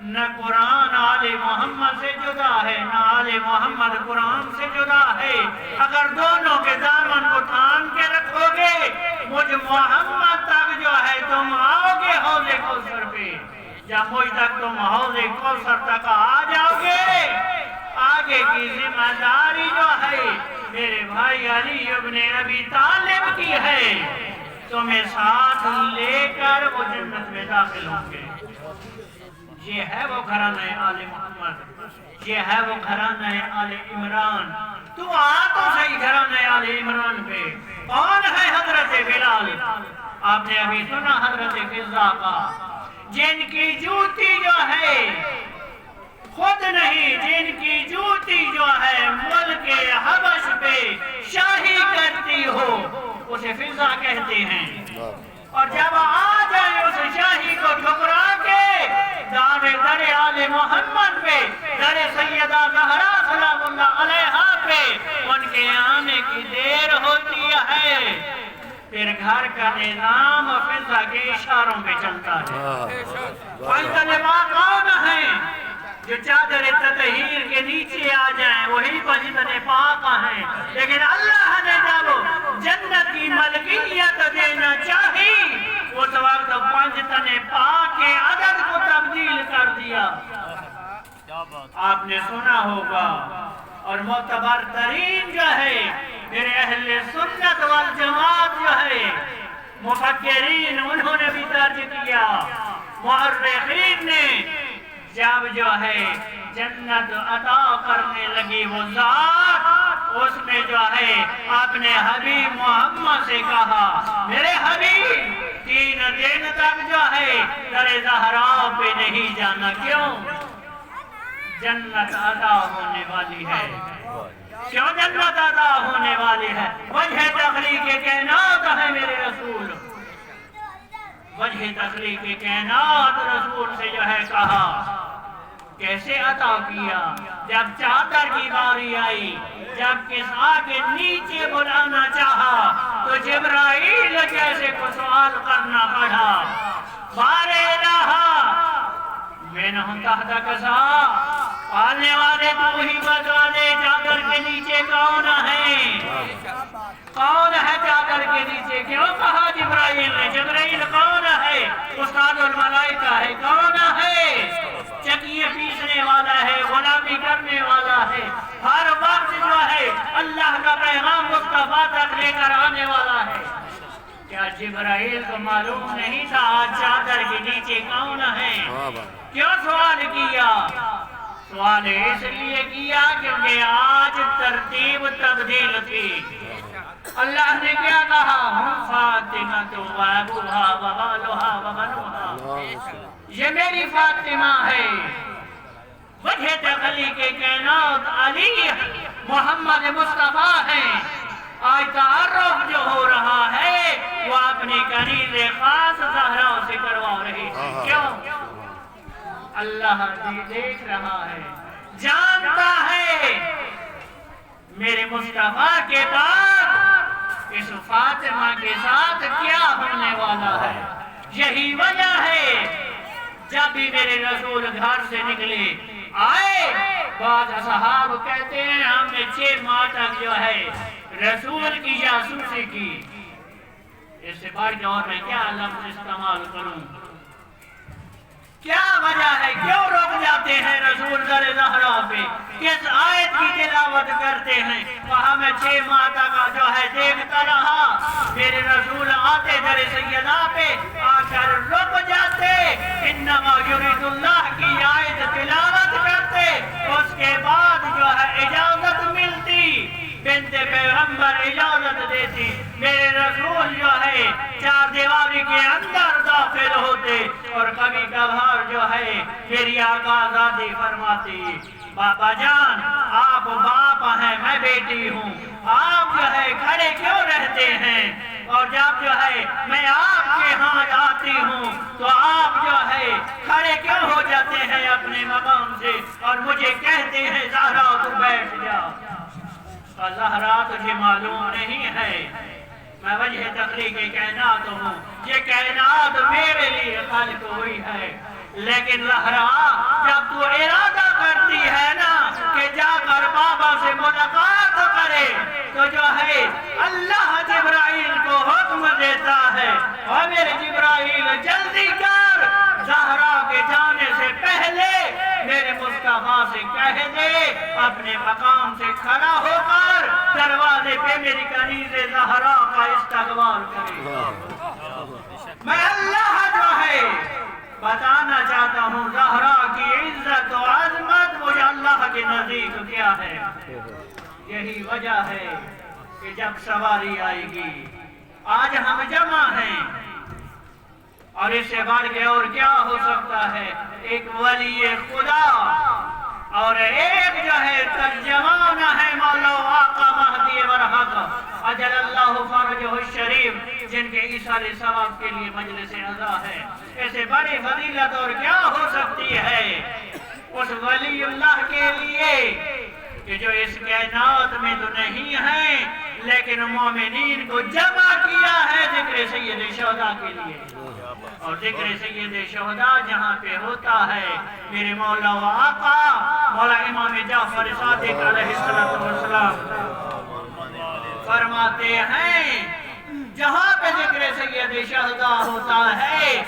نہ قرآن آل محمد سے جدا ہے، نہ آل محمد قرآن سے جدا ہے۔ اگر دونوں کے دامن کو تھام کے رکھو گے، مجھ محمد تک جو ہے تم آؤ گے حوض کوثر پہ، جب مجھ تک تم حوض کوثر تک آ جاؤ گے، آگے کی ذمہ داری جو ہے میرے بھائی علی ابن ابی طالب کی ہے، تمہیں ساتھ لے کر وہ جنت میں داخل ہوں گے۔ یہ ہے وہ گھرانہ آل محمد، یہ ہے وہ گھرانہ آل عمران۔ تو آ تو صحیح گھرانہ آل عمران پہ۔ کون ہے حضرت بلال؟ آپ نے ابھی سنا حضرت فضا کا، جن کی جوتی جو ہے خود نہیں، جن کی جوتی جو ہے ملک حبش پہ شاہی کرتی ہو، اسے فضا کہتے ہیں۔ اور جب آ جائے اس شاہی کو ٹھکرا کے دامِ در آل محمد پہ، در سیدہ زہرا سلام اللہ علیہا پہ ان کے آنے کی دیر ہوتی ہے، پھر گھر کا نظام فضا کے اشاروں پہ چلتا ہے۔ طلباء کون ہیں جو چادر تطہیر کے نیچے آ جائیں؟ وہی بجتنے پاک ہیں، لیکن اللہ نے جب جنت کی ملکیت دینا چاہی، اس وقت پنجتنے پاک کے عدد کو تبدیل کر دیا۔ آپ نے سنا ہوگا، اور معتبر ترین جو ہے میرے اہل سنت والجماعت جو ہے مفکرین، انہوں نے بھی درج کیا، مؤرخین نے، جب جو ہے جنت عطا کرنے لگی وہ ذات، اس میں جو ہے اپنے حبیب محمد سے کہا، میرے حبیب 3 دن تک جو ہے در زہرا پہ نہیں جانا۔ کیوں؟ جنت عطا ہونے والی ہے۔ کیوں جنت عطا ہونے والی ہے؟ وجہ تخلیق کائنات ہے میرے رسول، وجہ تخلیق کائنات رسول سے جو ہے کہا، کیسے عطا کیا؟ جب چادر کی باری آئی، جب کسا کے نیچے بلانا چاہا تو جبرائیل جیسے کو سوال کرنا پڑا، بارے رہا میں نہ ہوں تحت کسا، پالنے والے تو ہی بتا دے چادر کے نیچے کون ہے؟ کون ہے چادر کے نیچے؟ کیوں کہا جبرائیل نے؟ جبرائیل کون ہے؟ استاد الملائکہ ہے۔ کون ہے؟ چکیے پیسنے والا ہے، غلامی کرنے والا ہے، ہر وقت جو ہے اللہ کا پیغام مصطفیٰ تک لے کر آنے والا ہے۔ کیا جبرائیل کو معلوم نہیں تھا آج چادر کے نیچے کون ہے؟ کیوں سوال کیا؟ سوال اس لیے کیا کیونکہ آج ترتیب تبدیل تھی۔ اللہ نے کیا کہا؟ ہم فاطمہ تو وابوہا وبالوہا وبنوہا، یہ میری فاطمہ ہے۔ وجہ تخلیق کائنات علی محمد مصطفیٰ ہیں۔ آج تعارف جو ہو رہا ہے وہ اپنی کنیز خاص زہرا سے کروا رہی ہے۔ کیوں؟ اللہ دیکھ رہا ہے، جانتا ہے میرے مصطفیٰ کے بعد اس فاطمہ کے ساتھ کیا ہونے والا ہے۔ یہی وجہ ہے جب بھی میرے رسول گھر سے نکلے آئے، بعض اصحاب کہتے ہیں ہم نے 6 ماہ تک جو ہے رسول کی جاسوسی کی۔ اس سے بڑھ اور میں کیا لفظ استعمال کروں؟ کیا وجہ ہے؟ کیوں رک جاتے ہیں رسول در زہرا پہ؟ کس آیت کی تلاوت کرتے ہیں؟ وہاں میں 6 ماہ تک جو ہے دیکھتا رہا، میرے رسول آتے در سیدہ پہ آ کر رک جاتے، انما یرید اللہ کی آیت تلاوت کرتے، اس کے بعد جو ہے اجازت ملتی، بنت پیغمبر اجازت دیتی، میرے رسول جو ہے 4 دیواری کے اندر داخل ہوتے، اور کبھی کبھار جو ہے میری آقا آزادی فرماتی، بابا جان آپ باپ ہیں میں بیٹی ہوں، آپ جو ہے کھڑے کیوں رہتے ہیں؟ اور جب جو ہے میں آپ کے ہاں آتی ہوں تو آپ جو ہے کھڑے کیوں ہو جاتے ہیں اپنے مقام سے اور مجھے کہتے ہیں زہرا تو بیٹھ جا؟ زہرا تجھے معلوم نہیں ہے میں وجہ تخلیق کائنات ہوں، یہ کائنات میرے لیے خلق ہوئی ہے، لیکن زہرا جب تو ارادہ کرتی ہے نا کہ جا کر بابا سے ملاقات کرے تو جو ہے اللہ جبرائیل کو حکم دیتا ہے اور میرے جبرائیل جلدی کر زہرا کے جانے سے پہلے میرے مصطفیٰ سے کہہ دے اپنے مقام سے کھڑا ہو کر دروازے پہ میری کنیز زہرا کا استقبال کرے. میں اللہ جو ہے بتانا چاہتا ہوں زہرا کی عزت و عظمت مجھے اللہ کے نزدیک کیا ہے. یہی وجہ ہے کہ جب سواری آئے گی آج ہم جمع ہیں اور اس سے بڑھ کے اور کیا ہو سکتا ہے. ایک ولی خدا اور ایک جو ہے ترجمان ہے مولا آقا مہدی برحق اجل اللہ فرجہ الشریف جن کے ایصال ثواب کے لیے مجلس عزا ہے. ایسے بڑی فضیلت اور کیا ہو سکتی ہے اس ولی اللہ کے لیے کہ جو اس کائنات میں تو نہیں ہے لیکن مومنین کو جمع کیا ہے ذکر سید شہداء کے لیے. اور ذکر سید شہداء جہاں پہ ہوتا ہے میرے مولا و آقا مولا امام جعفر صادق علیہ السلام فرماتے ہیں جہاں پہ ذکر سید شہداء ہوتا ہے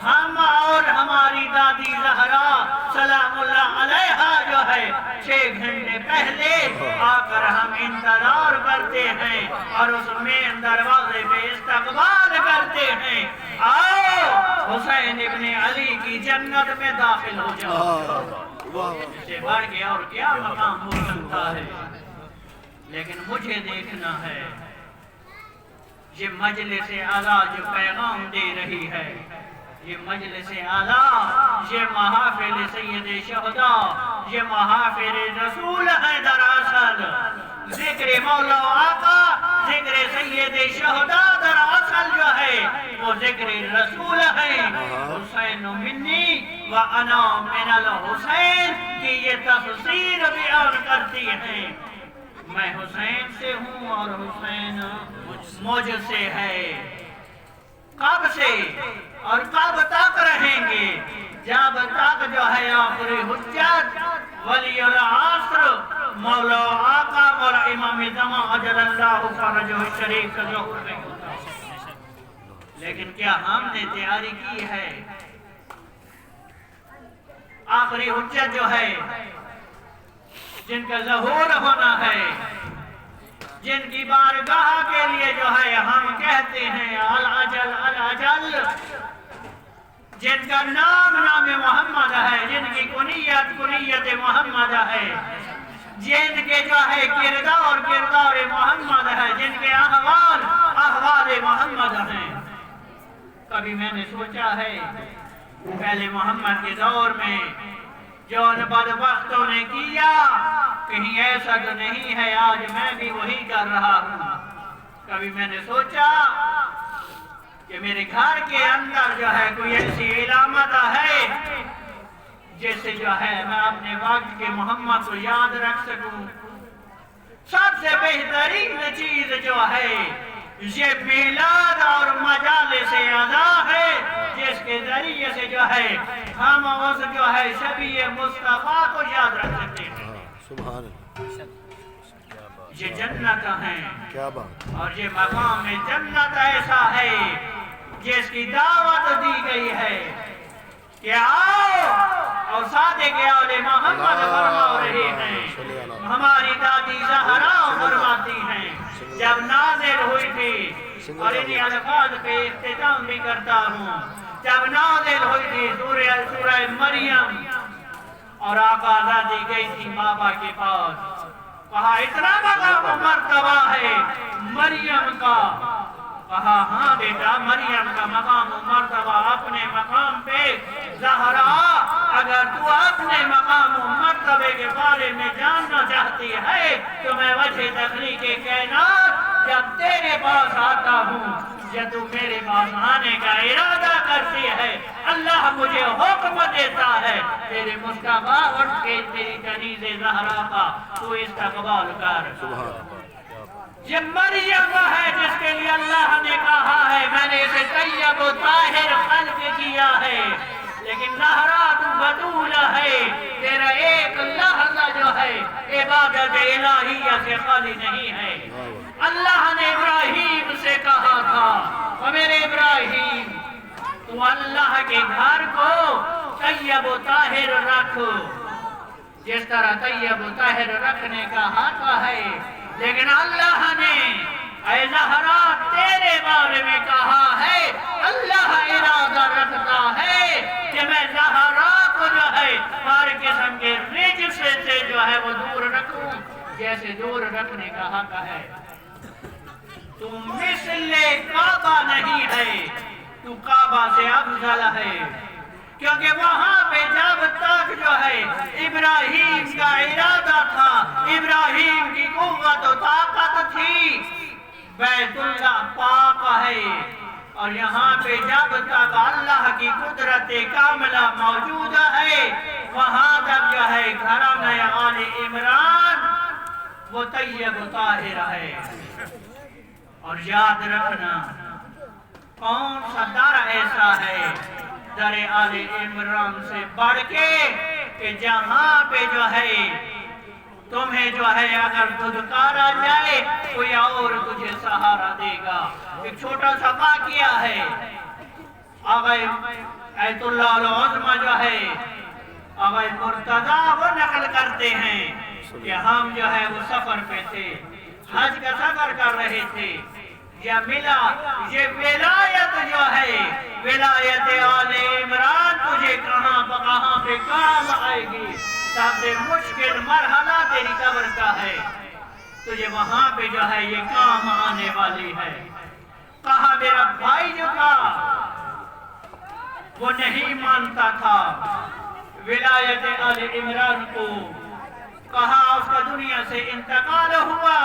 ہم اور ہماری دادی زہرا سلام اللہ علیہا جو ہے 6 گھنٹے پہلے آ کر ہم انتظار کرتے ہیں اور اس مین دروازے پہ استقبال کرتے ہیں آؤ حسین ابن علی کی جنت میں داخل ہو جاؤ. اس سے بڑھ کے اور کیا مقام ہو سکتا ہے. لیکن مجھے دیکھنا ہے یہ مجلس اعلیٰ جو پیغام دے رہی ہے یہ مجلس اعلیٰ یہ محافل سید شہداء یہ محافل رسول ہے. دراصل ذکر مولا آقا ذکر سید شہداء دراصل جو ہے وہ ذکر رسول ہے. حسین منی و انا من الحسین کی یہ تفسیر بیان کرتی ہے. میں حسین سے ہوں اور حسین مجھ سے ہے. کب سے اور کب تک رہیں گے جب تک جو ہے آخری حجت ولی العصر مولا آقا مولا امام زمان اجل اللہ فرجہ الشریف کا ظہور نہیں ہوتا. لیکن کیا ہم نے تیاری کی ہے؟ آخری حجت جو ہے جن کا ظہور ہونا ہے جن کی بارگاہ کے لیے جو ہے ہم کہتے ہیں العجل العجل جن کا نام محمد ہے جن کی کنیت محمد ہے جن کے جو ہے کردار محمد ہے جن کے احوال محمد ہیں. کبھی میں نے سوچا ہے پہلے محمد کے دور میں جو ان بدبختوں نے کیا کہیں ایسا تو نہیں ہے آج میں بھی وہی کر رہا ہوں. کبھی میں نے سوچا کہ میرے گھر کے اندر جو ہے کوئی ایسی علامت ہے جس سے جو ہے میں اپنے وقت کے محمد کو یاد رکھ سکوں. سب سے بہترین چیز جو ہے یہ میلاد اور مجالس عزا ہے جس کے ذریعے سے جو ہے ہم اس جو ہے شبیہ مصطفیٰ کو یاد رکھ سکتے ہیں. سبحان اللہ. یہ جنت ہیں کیا بات. اور یہ مقام جنت ایسا ہے جس کی دعوت دی گئی ہے کہ آؤ اور صادق اول محمد فرما رہے ہیں. ہماری دادی زہرا فرماتی ہیں جب نازل ہوئی تھی اور انہی الفاظ پہ اختتام بھی کرتا ہوں جب نازل ہوئی تھی سورہ مریم اور آقا آزادی گئی تھی بابا کے پاس کہا اتنا مقام و مرتبہ ہے مریم کا. کہا ہاں بیٹا مریم کا مقام و مرتبہ اپنے مقام پہ. زہرا اگر تو اپنے مقام و مرتبے کے بارے میں جاننا چاہتی ہے تو میں وجہ تخلیق کائنات جب تیرے پاس آتا ہوں یا تو میرے پاس آنے کا ارادہ کرتی ہے اللہ مجھے حکم دیتا ہے تیرے مصطفیٰ اٹھ کے تیری کنیز زہرا کا تو استقبال کر. یہ مریم ہے جس کے لیے اللہ نے کہا ہے میں نے اسے طیب و طاہر خلق کیا ہے لیکن زہرا تو بطول ہے، تیرا ایک لحظہ جو ہے عبادت الہیہ سے خالی نہیں ہے۔ اللہ نے ابراہیم سے کہا تھا، اور میرے ابراہیم تو اللہ کے گھر کو طیب و طاہر رکھ، جس طرح طیب و طاہر رکھنے کا حق ہے۔ لیکن اللہ نے اے زہرا تیرے بارے میں کہا ہے، اللہ ارادہ رکھتا ہے کہ میں زہرا کو جو ہے ہر قسم کے رجس سے جو ہے وہ دور رکھوں، جیسے دور رکھنے کا حق ہے۔ تو مثل کعبہ نہیں ہے، تو کعبہ سے افضل ہے، کیونکہ وہاں پہ جب تک جو ہے ابراہیم کا ارادہ تھا، ابراہیم کی قوت و طاقت تھی، بیت اللہ پاک ہے، اور یہاں پہ جب تک اللہ کی قدرت کاملہ موجود ہے، وہاں تک جو ہے گھرانہ آل عمران وہ طیب و طاہر ہے۔ اور یاد رکھنا کون سا در ایسا ہے در آل عمران سے بڑھ کے کہ جہاں پہ جو ہے تمہیں جو ہے اگر دھدکارا جائے کوئی اور تجھے سہارا دے گا۔ ایک چھوٹا سا واقعہ ہے، آغا ایت اللہ العظمہ جو ہے آغا مرتضیٰ وہ نقل کرتے ہیں کہ ہم جو ہے وہ سفر پہ تھے، حج کا سفر کر رہے تھے، یا ملا یہ ولایت جو ہے ولایت آل عمران تجھے کہاں پہ کام آئے گی، سب سے مشکل مرحلہ تیری قبر کا ہے، تجھے وہاں پہ جو ہے یہ کام آنے والی ہے۔ کہا میرا بھائی جو تھا وہ نہیں مانتا تھا ولایت آل عمران کو، کہا اس کا دنیا سے انتقال ہوا،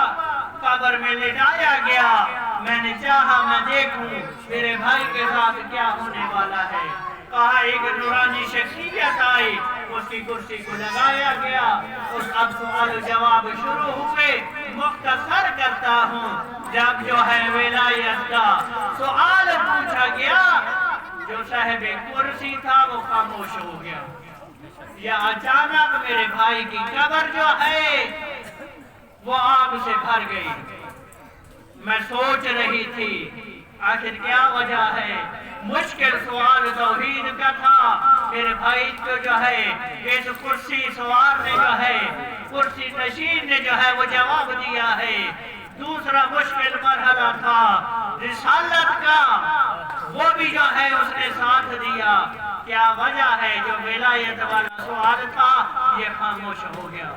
قبر میں لٹایا گیا، میں نے چاہا میں دیکھوں میرے بھائی کے ساتھ کیا ہونے والا ہے۔ کہا ایک نورانی شخصیت آئی، اس کی کرسی کو لگایا گیا، اس اب سوال و جواب شروع ہوئے، مختصر کرتا ہوں، جب جو ہے ولایت کا سوال پوچھا گیا، جو صاحب کرسی تھا وہ خاموش ہو گیا، یا اچانک میرے بھائی کی قبر جو ہے وہ آگ سے بھر گئی۔ میں سوچ رہی تھی آخر کیا وجہ ہے، مشکل سوال توحید کا تھا، میرے بھائی کو جو ہے اس کرسی سوار نے جو ہے کرسی نشین نے جو ہے وہ جواب دیا ہے۔ دوسرا مشکل مرحلہ تھا رسالت کا، وہ بھی جو ہے اس نے ساتھ دیا، کیا وجہ ہے جو ولایت والا سوال تھا یہ خاموش ہو گیا۔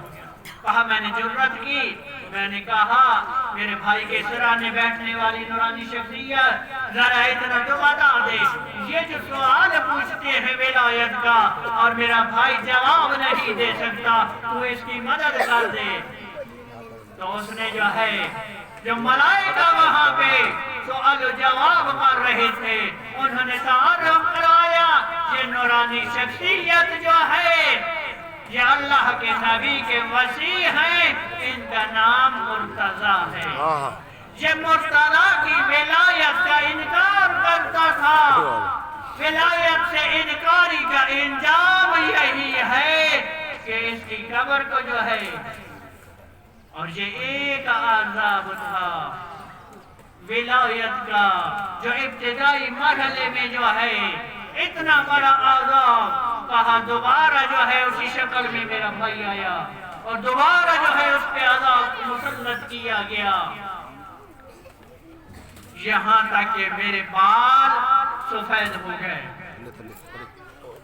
کہا میں نے جرات کی، میں نے کہا میرے بھائی کے سرانے بیٹھنے والی نورانی شخصیت ذرا اتنا تو بتا دے، یہ جو سوال پوچھتے ہیں ولایت کا اور میرا بھائی جواب نہیں دے سکتا، تو اس کی مدد کر دے۔ تو اس نے جو ہے جو ملائکہ وہاں پہ سوال و جواب کر رہے تھے انہوں نے تعارف کرایا، یہ نورانی شخصیت جو ہے یہ اللہ کے نبی کے وسیع ہیں، ان کا نام مرتضیٰ ہے۔ یہ مرتضیٰ کی ولایت کا انکار کرتا تھا، ولایت سے انکاری کا انجام یہی ہے کہ اس کی قبر کو جو ہے، اور یہ ایک عذاب تھا ولایت کا جو ابتدائی مرحلے میں جو ہے اتنا بڑا عذاب، کہا دوبارہ جو ہے اسی شکل میں میرا بھائی آیا اور دوبارہ جو ہے اس پہ عذاب مسلط کیا گیا، یہاں تک کہ میرے بال سفید ہو گئے،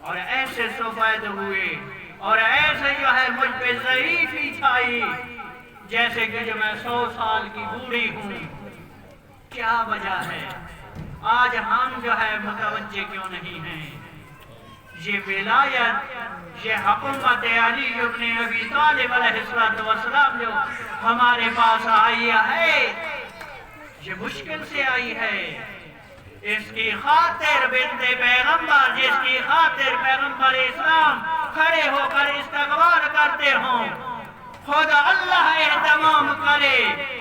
اور ایسے سفید ہوئے اور ایسے جو ہے مجھ پہ ضعیفی چھائی جیسے کہ جو میں 100 سال کی بوڑھی ہوں۔ کیا وجہ ہے آج ہم جو ہے متوجہ کیوں نہیں ہیں؟ یہ ولایت، یہ حکومت علی ابن ابی طالب علیہ السلام جو ہمارے پاس آئی ہے یہ مشکل سے آئی ہے، اس کی خاطر بنت پیغمبر، جس کی خاطر پیغمبر اسلام کھڑے ہو کر استغفار کرتے ہوں، خود اللہ اہتمام کرے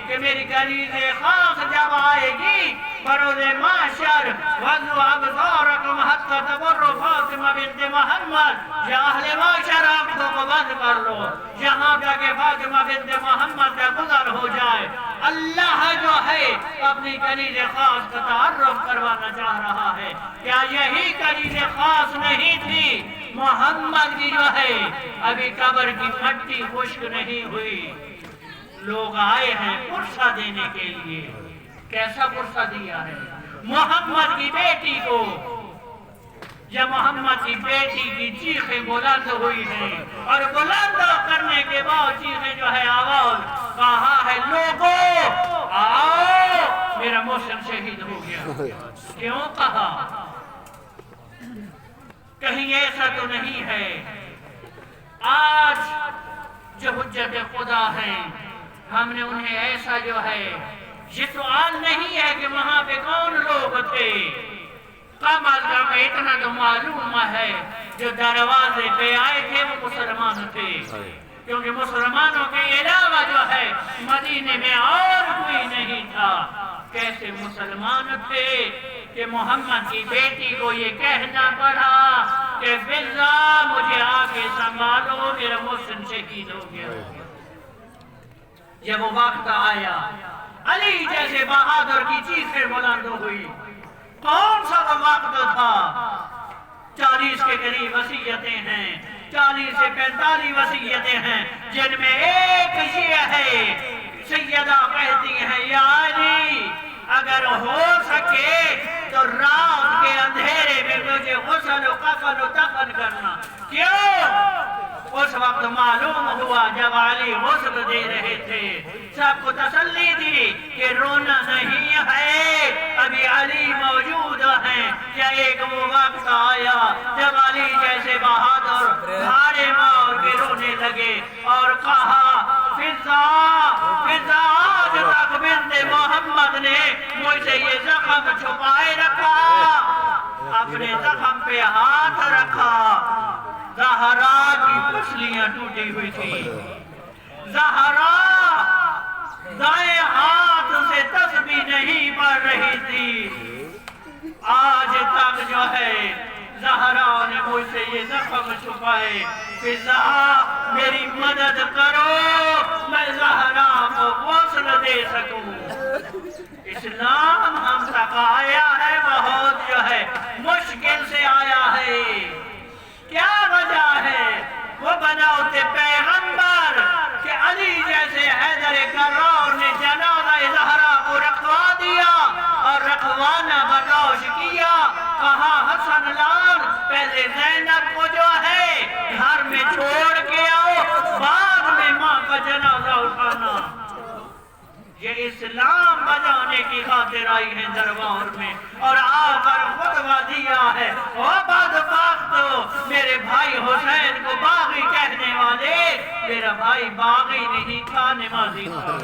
کہ میری غریض خاص جب آئے گی بروز معاشر وَذُو أَبْصَارَكُمْ حَتَّى تَبُرُّ فاطمہ بنت محمد یا اہل معاشر آنکھوں کو بند کر لو یہاں تک کہ فاطمہ بنت محمد کا گزر ہو جائے اللہ جو ہے اپنی غریض خاص کا تعارف کروانا چاہ رہا ہے کیا یہی غریض خاص نہیں تھی محمد کی جو ہے ابھی قبر کی مٹی خشک نہیں ہوئی لوگ آئے ہیں پرسہ دینے کے لیے کیسا پرسہ دیا ہے محمد کی بیٹی کو جب محمد کی بیٹی کی چیخیں بلند ہوئی ہیں اور بلند کرنے کے بعد چیخیں جو ہے آواز کہا ہے لوگوں آؤ میرا محسن شہید ہو گیا کیوں کہا کہیں ایسا تو نہیں ہے آج جو حجت خدا ہیں ہم نے انہیں ایسا جو ہے یہ سوال نہیں ہے کہ وہاں پہ کون لوگ تھے کم از کم اتنا تو معلوم ہے جو دروازے پہ آئے تھے وہ مسلمان تھے کیونکہ مسلمانوں کے علاوہ جو ہے مدینے میں اور کوئی نہیں تھا کیسے مسلمان تھے کہ محمد کی بیٹی کو یہ کہنا پڑا کہ باللہ مجھے آگے سنبھالو میرا محسن شہید ہو گیا جب وہ وقت آیا علی جیسے بہادر کی چیخیں بلند ہوئی کون سا وہ وقت تھا 40 کے قریب وصیتیں ہیں 40 سے 45 وصیتیں ہیں جن میں ایک یہ ہے سیدہ کہتی ہیں یا علی اگر ہو سکے تو رات کے اندھیرے میں مجھے غسل و کفن و دفن کرنا کیوں اس وقت معلوم ہوا جب علی غسل دے رہے تھے سب کو تسلی دی کہ رونا نہیں ہے ابھی علی موجود ہیں کیا ایک وہ وقت آیا جب علی جیسے بہادر بھاڑے مار کے رونے لگے اور کہا فضا آج تک بنت محمد نے مجھ سے یہ زخم چھپائے رکھا اپنے زخم پہ ہاتھ رکھا زہرا کی پسلیاں ٹوٹی ہوئی تھی زہرا دائیں ہاتھ سے تسبیح نہیں پڑھ رہی تھی آج تک جو ہے زہرا نے مجھ سے یہ زخم چھپائے فضا میری مدد کرو میں زہرا کو غسل دے سکوں اسلام ہم تک آیا ہے بہت جو ہے مشکل سے آیا ہے کیا وجہ ہے وہ بناؤتے پیغمبر کہ علی جیسے حیدر کرار نے جنازہ زہرا کو رکھوا دیا اور رکھوانا برداشت کیا کہا حسن لال پہلے زینب کو جو ہے گھر میں چھوڑ کے آؤ بعد میں ماں کا جنازہ اٹھانا یہ اسلام بجانے کی خاطر آئی ہیں دربار میں اور آ کر خطبہ دیا ہے او بدبخت میرے بھائی حسین کو باغی کہنے والے میرا بھائی باغی نہیں تھا نمازی تھا